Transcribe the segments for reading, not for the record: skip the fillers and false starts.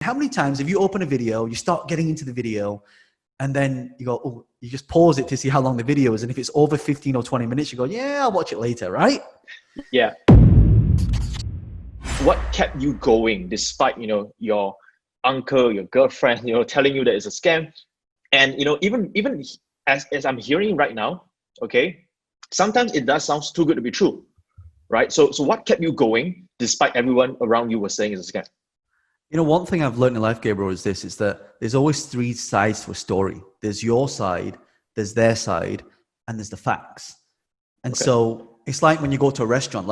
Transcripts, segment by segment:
how many times have you open a video, you start getting into the video, and then you go, oh, you just pause it to see how long the video is. And if it's over 15 or 20 minutes, you go, yeah, I'll watch it later, right? Yeah. What kept you going despite, your uncle, your girlfriend, telling you that it's a scam? And, even as I'm hearing right now, okay, sometimes it does sound too good to be true, right? So what kept you going despite everyone around you was saying it's a scam? One thing I've learned in life, Gabriel, is this, is that there's always three sides to a story. There's your side, there's their side, and there's the facts. And so it's like when you go to a restaurant,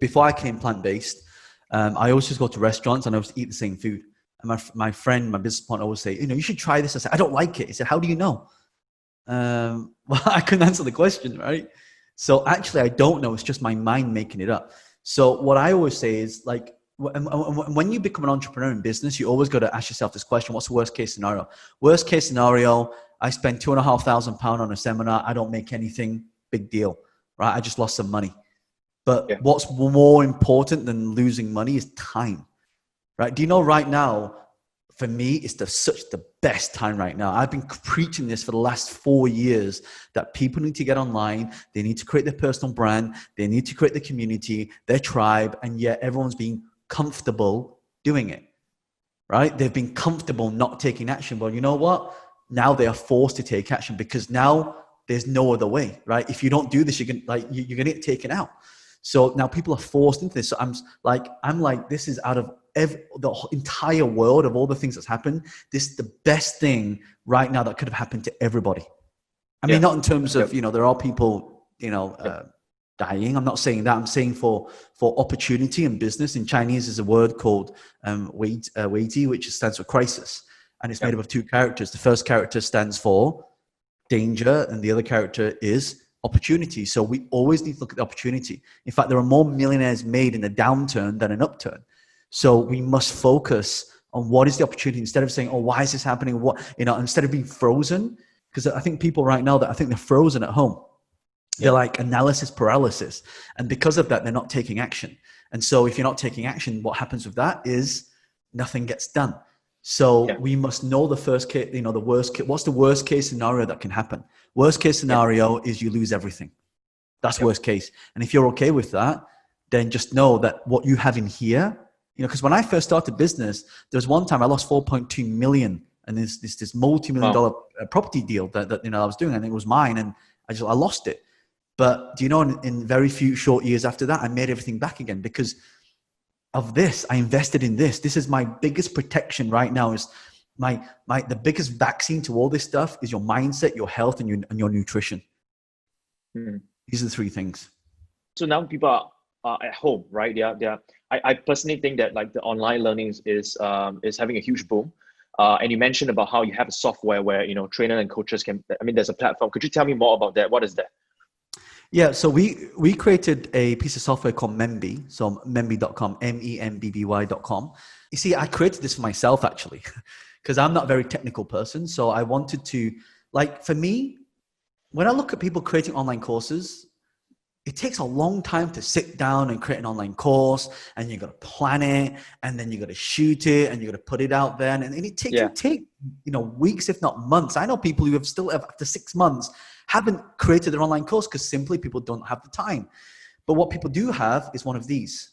before I came plant-based, I always just go to restaurants and I always eat the same food. And my friend, my business partner always say, you should try this. I said, I don't like it. He said, how do you know? Well, I couldn't answer the question, right? So actually, I don't know. It's just my mind making it up. So what I always say is, like, when you become an entrepreneur in business, you always got to ask yourself this question: what's the worst case scenario? Worst case scenario, I spend £2,500 on a seminar. I don't make anything. Big deal, right? I just lost some money. But what's more important than losing money is time, right? Do you know right now, for me, it's such the best time right now. I've been preaching this for the last 4 years, that people need to get online. They need to create their personal brand. They need to create the community, their tribe. And yet everyone's being comfortable doing it, right? They've been comfortable not taking action. Well, you know what? Now they are forced to take action, because now there's no other way, right? If you don't do this, you're going to get taken out. So now people are forced into this. So I'm like, this is out of the entire world of all the things that's happened. This is the best thing right now that could have happened to everybody. I mean, not in terms of, there are people, dying. I'm not saying that. I'm saying for opportunity in business. In Chinese, there's a word called weiti, which stands for crisis. And it's made up of two characters. The first character stands for danger, and the other character is opportunity. So we always need to look at the opportunity. In fact, there are more millionaires made in a downturn than an upturn. So we must focus on what is the opportunity, instead of saying, oh, why is this happening? Instead of being frozen, because I think people right now I think they're frozen at home. They're like analysis paralysis. And because of that, they're not taking action. And so if you're not taking action, what happens with that is nothing gets done. So we must know the first case, the worst case. What's the worst case scenario that can happen? Worst case scenario is you lose everything. That's worst case. And if you're okay with that, then just know that what you have in here, because when I first started business, there was one time I lost 4.2 million, and this multi-million dollar property deal that I was doing, and it was mine, and I lost it. But do you know, in very few short years after that, I made everything back again because of this. I invested in this. This is my biggest protection right now. Is the biggest vaccine to all this stuff is your mindset, your health, and your nutrition. These are the three things. So now people are at home, right? I personally think that, like, the online learning is having a huge boom. And you mentioned about how you have a software where trainer and coaches can. There's a platform. Could you tell me more about that? What is that? Yeah, so we created a piece of software called Memby, so memby.com, membby.com. You see, I created this for myself, actually, because I'm not a very technical person. So I wanted to, for me, when I look at people creating online courses, it takes a long time to sit down and create an online course, and you got to plan it, and then you got to shoot it, and you got to put it out there, and it take weeks, if not months. I know people who have still, after 6 months, haven't created their online course because simply people don't have the time. But what people do have is one of these.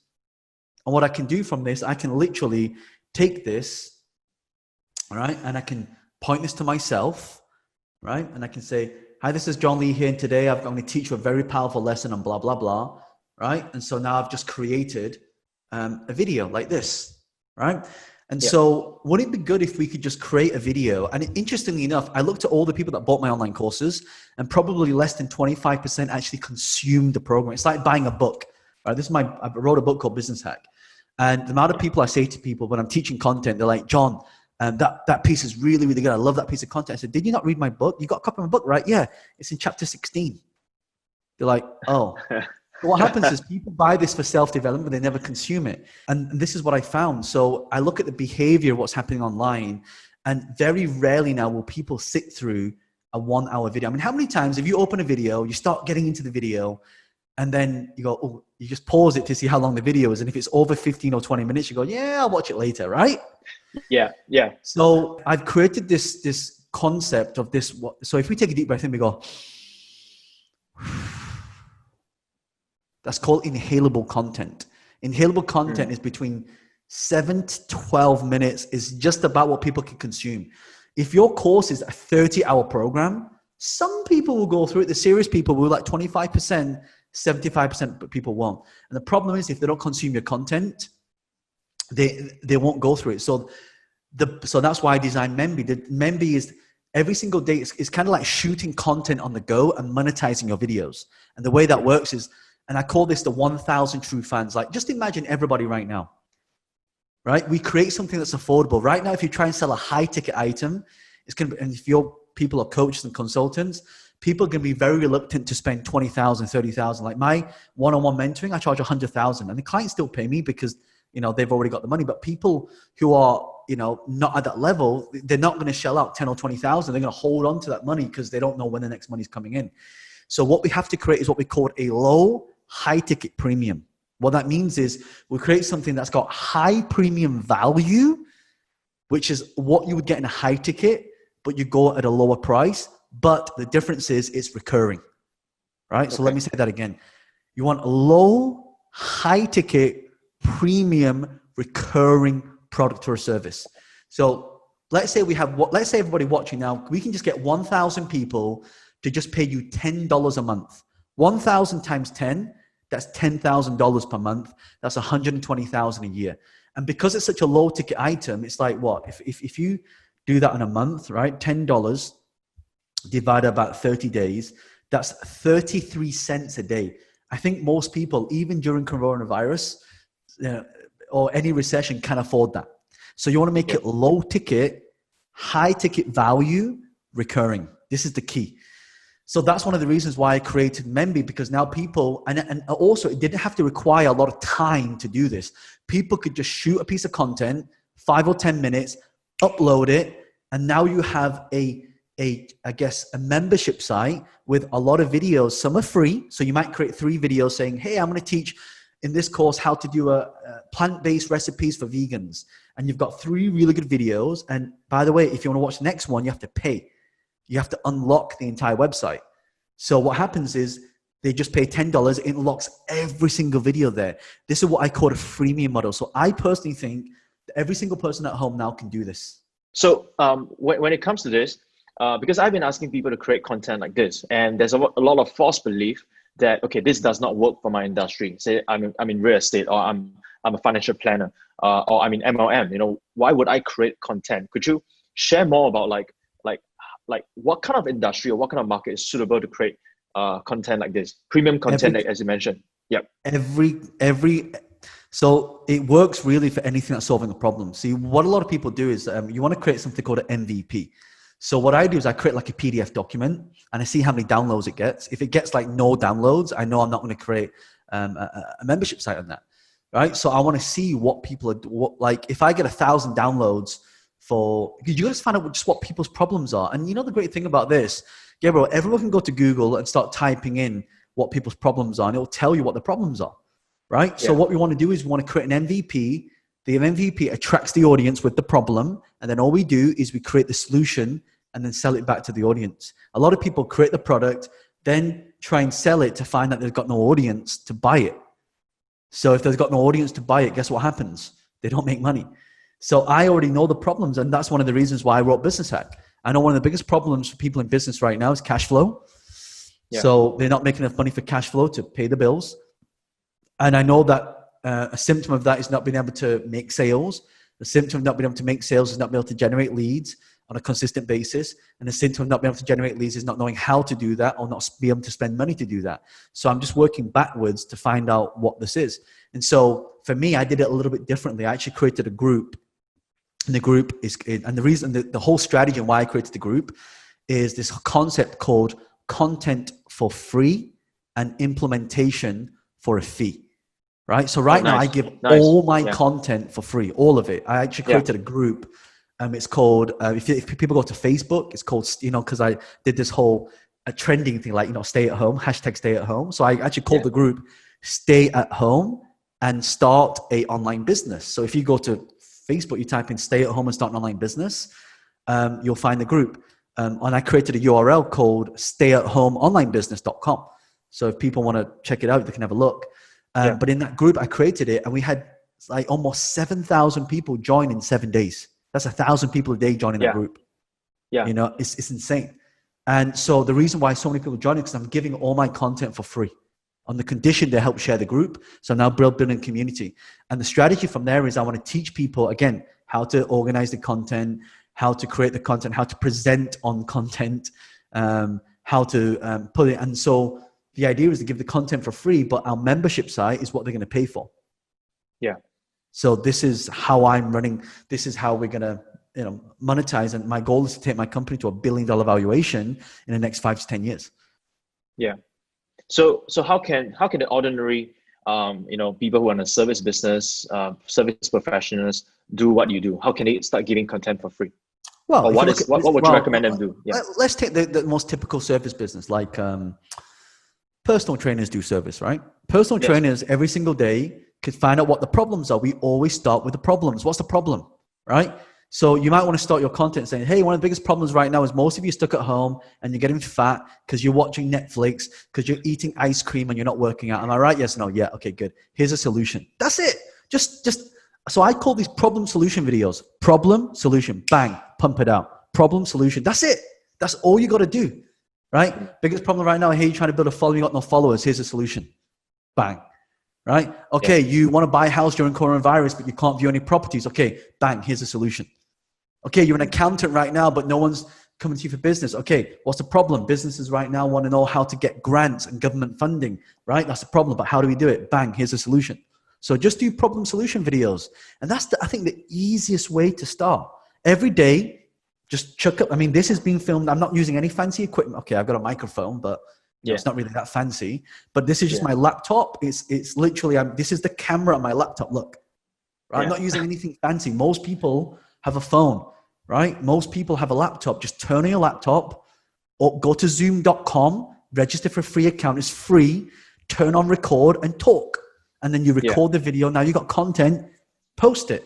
And what I can do from this, I can literally take this, right? And I can point this to myself, right? And I can say, hi, this is John Lee here, and today I'm going to teach you a very powerful lesson on blah, blah, blah, right? And so now I've just created a video like this, right? And so wouldn't it be good if we could just create a video? And interestingly enough, I looked at all the people that bought my online courses, and probably less than 25% actually consumed the program. It's like buying a book, right? I wrote a book called Business Hack. And the amount of people I say to people when I'm teaching content, they're like, John, that piece is really, really good. I love that piece of content. I said, did you not read my book? You got a copy of my book, right? Yeah, it's in chapter 16. They're like, oh. So what happens is people buy this for self-development, but they never consume it. And this is what I found. So I look at the behavior of what's happening online, and very rarely now will people sit through a 1 hour video. How many times have you open a video, you start getting into the video, And then you go, oh, you just pause it to see how long the video is. And if it's over 15 or 20 minutes, you go, yeah, I'll watch it later, right? Yeah, yeah. So I've created this concept of this. So if we take a deep breath in, we go, that's called inhalable content. Inhalable content is between 7 to 12 minutes, is just about what people can consume. If your course is a 30-hour program, some people will go through it. The serious people will, like 25%, 75%, but people won't. And the problem is, if they don't consume your content, they won't go through it. So that's why I designed Memby. The Memby is every single day. It's kind of like shooting content on the go and monetizing your videos. And the way that works is, and I call this the 1,000 true fans. Like, just imagine everybody right now, right? We create something that's affordable. Right now, if you try and sell a high-ticket item, it's going to be, and if your people are coaches and consultants, people are going to be very reluctant to spend 20,000, 30,000. Like my one-on-one mentoring, I charge 100,000, and the clients still pay me because, you know, they've already got the money. But people who are, you know, not at that level, they're not going to shell out 10 or 20,000. They're going to hold on to that money because they don't know when the next money's coming in. So what we have to create is what we call a low high ticket premium. What that means is we create something that's got high premium value, which is what you would get in a high ticket, but you go at a lower price. But the difference is it's recurring, right? So let me say that again. You want a low, high ticket, premium, recurring product or service. So let's say let's say everybody watching now, we can just get 1,000 people to just pay you $10 a month. 1,000 times 10, that's $10,000 per month. That's $120,000 a year. And because it's such a low ticket item, it's like what? If you do that in a month, right? $10 divided about 30 days, that's 33 cents a day. I think most people, even during coronavirus or any recession, can afford that. So you want to make it low ticket, high ticket value, recurring. This is the key. So that's one of the reasons why I created Memby, because now people, and also it didn't have to require a lot of time to do this. People could just shoot a piece of content, 5 or 10 minutes, upload it, and now you have a membership site with a lot of videos. Some are free. So you might create 3 videos saying, hey, I'm going to teach in this course how to do a plant-based recipes for vegans. And you've got 3 really good videos. And by the way, if you want to watch the next one, you have to pay. You have to unlock the entire website. So what happens is they just pay $10. It unlocks every single video there. This is what I call a freemium model. So I personally think that every single person at home now can do this. So when it comes to this, because I've been asking people to create content like this, and there's a lot of false belief that, okay, this does not work for my industry. Say I'm in real estate, or I'm a financial planner, or I'm in MLM. You know, why would I create content? Could you share more about like what kind of industry or what kind of market is suitable to create content like this, premium content, as you mentioned? Yep. So it works really for anything that's solving a problem. See, what a lot of people do is you want to create something called an MVP. So what I do is I create like a PDF document and I see how many downloads it gets. If it gets like no downloads, I know I'm not going to create a membership site on that, right? So I want to see what people are, like if I get 1,000 downloads you got to find out just what people's problems are. And you know the great thing about this, Gabriel, everyone can go to Google and start typing in what people's problems are and it'll tell you what the problems are, right? Yeah. So what we want to do is we want to create an MVP. The MVP attracts the audience with the problem. And then all we do is we create the solution and then sell it back to the audience. A lot of people create the product, then try and sell it to find that they've got no audience to buy it. So if there's got no audience to buy it, guess what happens? They don't make money. So I already know the problems. And that's one of the reasons why I wrote Business Hack. I know one of the biggest problems for people in business right now is cash flow. Yeah. So they're not making enough money for cash flow to pay the bills. And I know that a symptom of that is not being able to make sales. The symptom of not being able to make sales is not being able to generate leads on a consistent basis. And the symptom of not being able to generate leads is not knowing how to do that or not be able to spend money to do that. So I'm just working backwards to find out what this is. And so for me, I did it a little bit differently. I actually created a group. And the group is, and the reason, the whole strategy and why I created the group is this concept called content for free and implementation for a fee. Right. So now I give all my content for free, all of it. I actually created a group. It's called, if people go to Facebook, it's called, because I did this whole a trending thing, like, stay at home, hashtag stay at home. So I actually called the group Stay at Home and Start a Online Business. So if you go to Facebook, you type in stay at home and start an online business, you'll find the group. And I created a URL called stayathomeonlinebusiness.com. So if people want to check it out, they can have a look. But in that group, I created it, and we had like almost 7,000 people join in 7 days. That's 1,000 people a day joining the group. Yeah. It's insane. And so the reason why so many people join is because I'm giving all my content for free on the condition they help share the group. So now building a community. And the strategy from there is I want to teach people, again, how to organize the content, how to create the content, how to present on content, how to put it. And so the idea is to give the content for free, but our membership site is what they're going to pay for. Yeah. So this is how I'm running. This is how we're going to monetize. And my goal is to take my company to $1 billion valuation in the next 5 to 10 years. Yeah. So how can the ordinary, people who are in a service business, service professionals do what you do? How can they start giving content for free? Well, or what would you recommend them do? Yeah. Let's take the most typical service business, like personal trainers do service, right? Personal trainers every single day could find out what the problems are. We always start with the problems. What's the problem, right? So you might want to start your content saying, hey, one of the biggest problems right now is most of you stuck at home and you're getting fat because you're watching Netflix, because you're eating ice cream and you're not working out. Am I right? Yes, no, yeah. Okay, good. Here's a solution. That's it. So I call these problem solution videos. Problem, solution, bang, pump it out. Problem, solution. That's it. That's all you got to do, right? Biggest problem right now, hey, you're trying to build a following, you got no followers. Here's a solution. Bang. Right? Okay, you want to buy a house during coronavirus, but you can't view any properties. Okay, bang, here's a solution. Okay, you're an accountant right now, but no one's coming to you for business. Okay, what's the problem? Businesses right now want to know how to get grants and government funding, right? That's the problem, but how do we do it? Bang, here's a solution. So just do problem solution videos. And that's, I think, the easiest way to start. Every day, just chuck up. I mean, this is being filmed. I'm not using any fancy equipment. Okay, I've got a microphone, but it's not really that fancy. But this is just my laptop. It's literally, this is the camera on my laptop. Look, right? I'm not using anything fancy. Most people have a phone, right? Most people have a laptop. Just turn on your laptop or go to zoom.com, register for a free account. It's free. Turn on record and talk. And then you record the video. Now you got content, post it.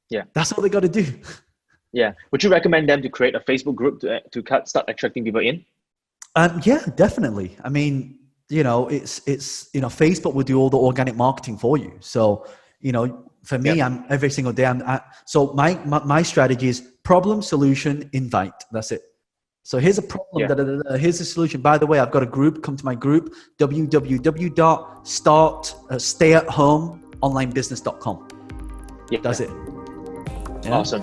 Yeah. That's all they got to do. Yeah. Would you recommend them to create a Facebook group to start attracting people in? Yeah, definitely. I mean, it's Facebook will do all the organic marketing for you. So, for me, I'm every single day. So my strategy is problem, solution, invite. That's it. So here's a problem. Here's a solution. By the way, I've got a group. Come to my group, www.stayathomeonlinebusiness.com. Yeah. That's it. Yeah. Awesome.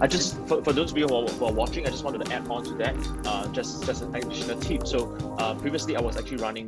I just, for those of you who are watching, I just wanted to add on to that, just an additional tip. So previously I was actually running